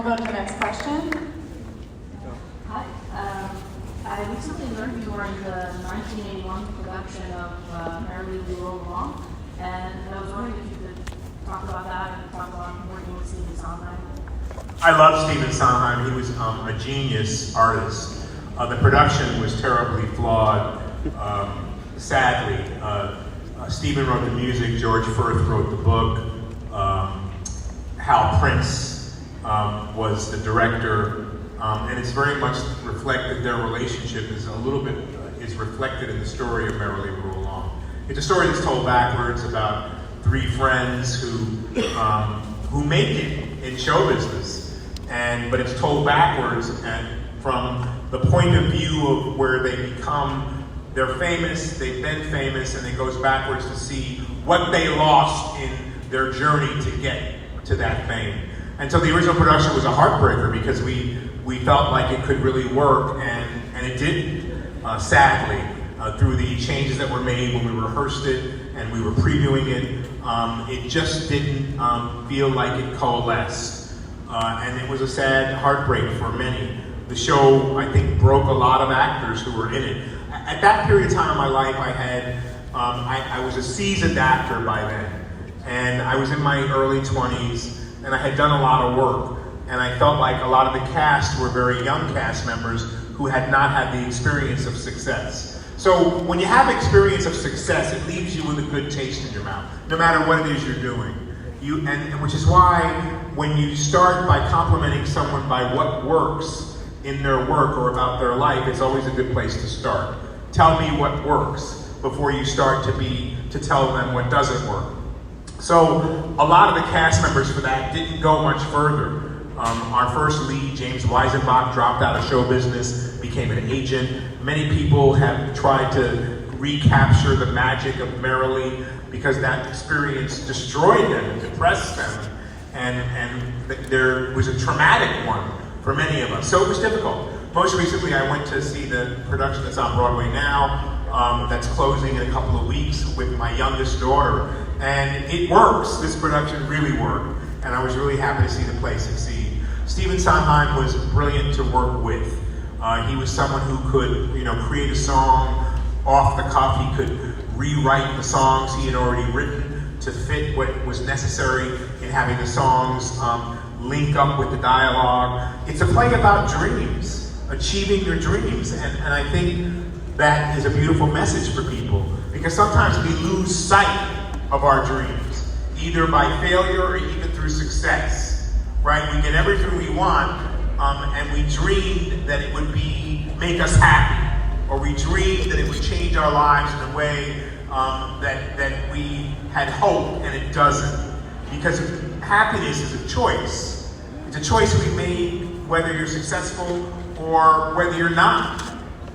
we'll go to the next question. Hi. I recently learned you were in the 1981 production of Merrily We Roll Along, and I was wondering if you could talk about that and talk about working with Stephen Sondheim. I love Stephen Sondheim. He was a genius artist. The production was terribly flawed, sadly. Stephen wrote the music, George Firth wrote the book, Hal Prince was the director, and it's very much reflected, their relationship is is reflected in the story of Merrily We Roll Along. It's a story that's told backwards about three friends who make it in show business, but it's told backwards and from the point of view of where they become, they're famous, they've been famous, and it goes backwards to see what they lost in their journey to get to that fame. And so the original production was a heartbreaker because we felt like it could really work, and it didn't, sadly. Through the changes that were made when we rehearsed it and we were previewing it, it just didn't feel like it coalesced. And it was a sad heartbreak for many. The show, I think, broke a lot of actors who were in it. At that period of time in my life, I was a seasoned actor by then. And I was in my early 20s, and I had done a lot of work. And I felt like a lot of the cast were very young cast members who had not had the experience of success. So when you have experience of success, it leaves you with a good taste in your mouth, no matter what it is you're doing. And which is why when you start by complimenting someone by what works in their work or about their life, it's always a good place to start. Tell me what works before you start to tell them what doesn't work. So a lot of the cast members for that didn't go much further. Our first lead, James Weisenbach, dropped out of show business, became an agent. Many people have tried to recapture the magic of Merrily because that experience destroyed them and depressed them. And there was a traumatic one for many of us. So it was difficult. Most recently, I went to see the production that's on Broadway now, that's closing in a couple of weeks with my youngest daughter. And it works. This production really worked. And I was really happy to see the play succeed. Stephen Sondheim was brilliant to work with. He was someone who could, create a song off the cuff. He could rewrite the songs he had already written to fit what was necessary in having the songs link up with the dialogue. It's a play about dreams, achieving your dreams. And I think that is a beautiful message for people because sometimes we lose sight of our dreams, either by failure or even through success. Right? We get everything we want, and we dreamed that it would make us happy, or we dreamed that it would change our lives in a way that we had hoped, and it doesn't. Because happiness is a choice. It's a choice we made whether you're successful or whether you're not.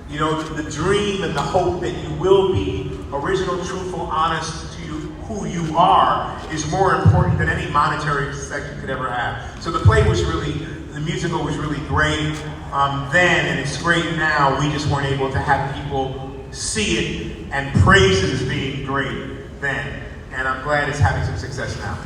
The dream and the hope that you will be original, truthful, honest to who you are is more important than any monetary success you could ever have. So the musical was really great then, and it's great now. We just weren't able to have people see it and praise it as being great then. And I'm glad it's having some success now.